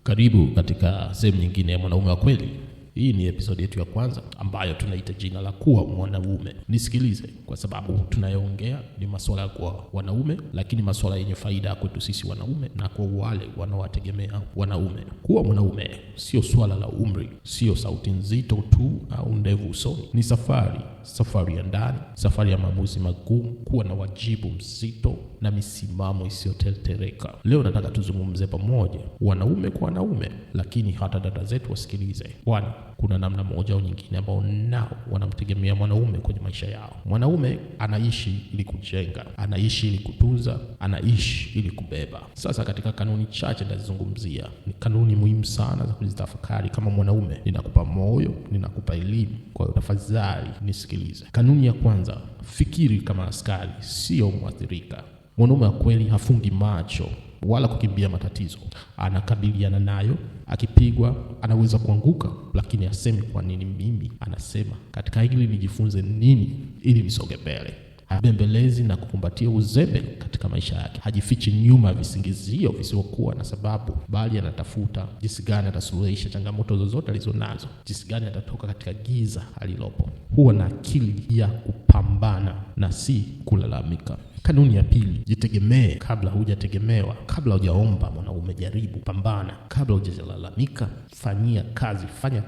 Karibu katika sehemu nyingine ya Mwanaume wa Kweli. Hii ni episode yetu ya kwanza ambayo tunaita jina la kuwa mwanaume. Nisikilize, kwa sababu tunayoongea ni masuala ya kuwa wanaume, lakini masuala yenye faida kwetu sisi wanaume na kwa wale wanaowategemea wanaume. Kuwa mwanaume sio swala la umri, sio sauti nzito tu au ndevu usoni. Ni safari ya ndani, safari ya maamuzi magumu, kuwa na wajibu mzito na misimamo isiyotetereka. Leo nataka tuzungumze pamoja, wanaume kwa wanaume, lakini hata dada zetu wasikilize. Kwani kuna namna moja au nyingine ambao nao wanamtegemea mwanaume kwenye maisha yao. Mwanaume anaishi ili kujenga, anaishi ili kutunza, anaishi ili kubeba. Sasa katika kanuni chache nitazungumzia, ni kanuni muhimu sana za kuzitafakari kama mwanaume. Ninakupa moyo, ninakupa elimu, kwa hiyo tafadhali nisikilize. Kanuni ya kwanza, fikiri kama askari, sio mwathirika. Mwanaume wa kweli hafungi macho wala kukimbia matatizo. Anakabiliana nayo, akipigwa anaweza kuanguka, lakini asemi kwa nini mimi. Anasema katika hili nijifunze nini ili nisonge mbele. Habembelezi na kukumbatia uzembe katika maisha yake. Hajifichi nyuma visingizio visivyokuwa na sababu, bali anatafuta jinsi gani atasuluhisha changamoto zozote alizonazo, jinsi gani atatoka katika giza alilopo. Huwa na akili ya kupambana na si kulalamika. Kanuni ya pili, jitegemee kabla hujategemewa. Kabla hujaomba mwanaume, jaribu, pambana. Kabla hujalalamika, fanya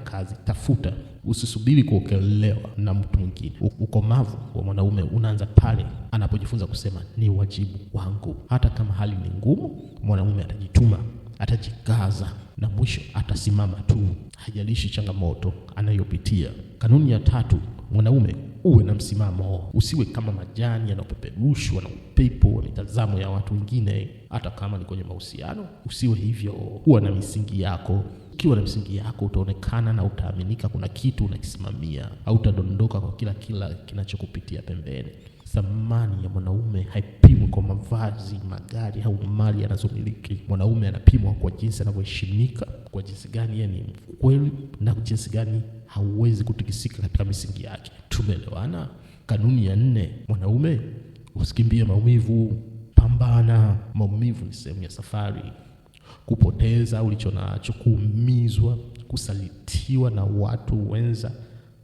kazi, tafuta. Usisubiri kuokelewa na mtu mwingine. Ukomavu wa mwanaume unaanza pale anapojifunza kusema ni wajibu wangu. Hata kama hali ni ngumu, mwanaume atajituma, atajikaza na mwisho atasimama tu, hajalishi changamoto anayopitia. Kanuni ya tatu, mwanaume uwe na msimamo. Usiwe kama majani yanayopeperushwa na upepo wa mitazamo ya watu wengine. Hata kama ni kwenye mahusiano, usiwe hivyo. Kuwa na misingi yako. Ukiwa na misingi yako utaonekana na utaaminika. Kuna kitu unakisimamia, au utadondoka kwa kila kinachokupitia pembeni. Thamani ya mwanaume haipimwi kwa mavazi, magari au mali anazomiliki. Mwanaume anapimwa kwa jinsi anavyoheshimika, kwa jinsi gani yeye ni mkweli, na kwa jinsi gani hauwezi kutikisika katika misingi yake. Tumeelewana? Kanuni ya 4, mwanaume usikimbie maumivu, pambana. Maumivu ni sehemu ya safari. Kupoteza ulichonacho, kuumizwa, kusalitiwa na watu wenza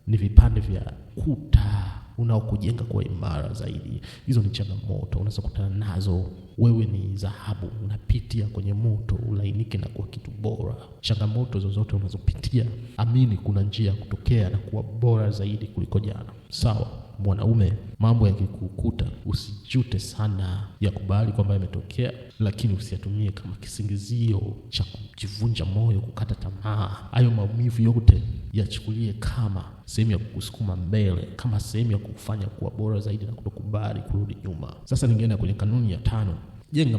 ni vipande vya kuta unaokujenga kwa imara zaidi. Hizo ni changamoto unaweza kukutana nazo. Wewe ni dhahabu, unapitia kwenye moto ulainike na kuwa kitu bora. Changamoto zozote unazopitia, amini kuna njia ya kutokea na kuwa bora zaidi kuliko jana. Sawa, mwanaume, mambo yakikukuta usijute sana. Yakubali kwamba yametokea, lakini usiyatumie kama kisingizio cha kujivunja moyo, kukata tamaa. Hayo maumivu yote yachukulie kama sehemu ya kukusukuma mbele, kama sehemu ya kufanya kuwa bora zaidi na kutokubali kurudi nyuma. Sasa ningeenda kwenye kanuni ya 5. Jenga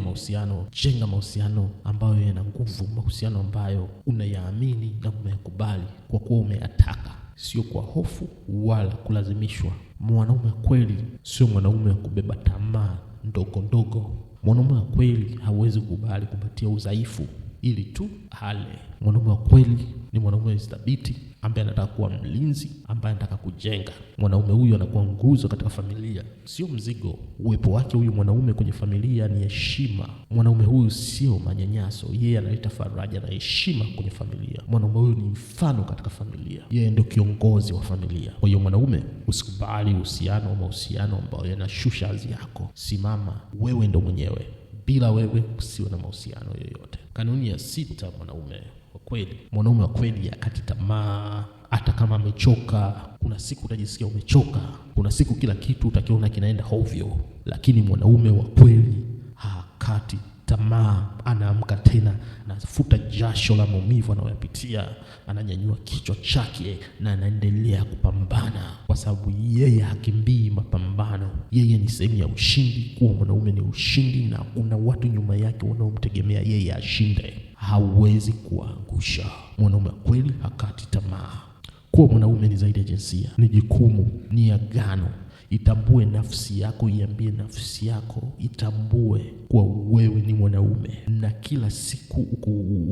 mahusiano ambayo yana nguvu, mahusiano ambayo unayaamini na unayakubali kwa kuwa umeyataka, sio kwa hofu wala kulazimishwa. Mwanaume kweli sio mwanaume wa kubeba tamaa ndogo. Mwanaume wa kweli hawezi kukubali kupatia udhaifu ili tu hale. Mwanaume wa kweli ni mwanaume thabiti ambaye anataka kuwa mlinzi, ambaye anataka kujenga. Mwanaume huyu anakuwa nguzo katika familia, sio mzigo. Uwepo wake huyu mwanaume kwenye familia ni heshima. Mwanaume huyu sio manyanyaso, yeye analeta faraja na heshima kwenye familia. Mwanaume huyu ni mfano katika familia, yeye ndio kiongozi wa familia. Kwa hiyo mwanaume, usikubali mahusiano ambayo yanashusha hadhi yako. Simama, wewe ndo mwenyewe. Bila wewe usiwe na mahusiano yoyote. Kanuni ya 6, mwanaume wa kweli hakati tamaa. Hata kama amechoka, kuna siku utajisikia umechoka, kuna siku kila kitu utakiona kinaenda hovyo, lakini mwanaume wa kweli hakati tamaa. Anaamka tena, anafuta jasho la maumivu anayopitia, ananyanyua kichwa chake na anaendelea kupambana, kwa sababu yeye hakimbii mapambano. Yeye ni sehemu ya ushindi. Kuwa mwanaume ni ushindi, na una watu nyuma yake wanaomtegemea yeye ashinde. Hauwezi kuangusha. Mwanaume kweli hakati tamaa. Kuwa mwanaume ni zaidi ya jinsia, ni jukumu, ni agano. Itambue nafsi yako, iambie nafsi yako, itambue kwa wewe ni mwanaume, na kila siku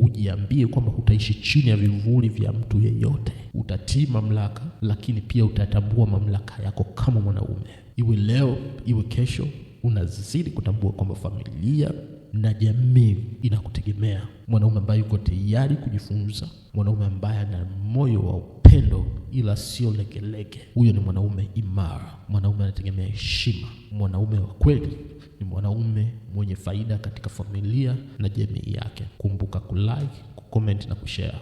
ujiambie kwamba utaishi chini ya vivuli vya mtu yeyote. Utatii mamlaka, lakini pia utatambua mamlaka yako kama mwanaume. Iwe leo, iwe kesho, unazidi kutambua kwamba familia na jamii inakutegemea. Mwanaume ambaye yuko tayari kujifunza, mwanaume ambaye ana moyo wa upendo ila sio legelege. Huyo ni mwanaume imara, mwanaume anategemea heshima. Mwanaume wa kweli ni mwanaume mwenye faida katika familia na jamii yake. Kumbuka kulike, kucomment na kushare.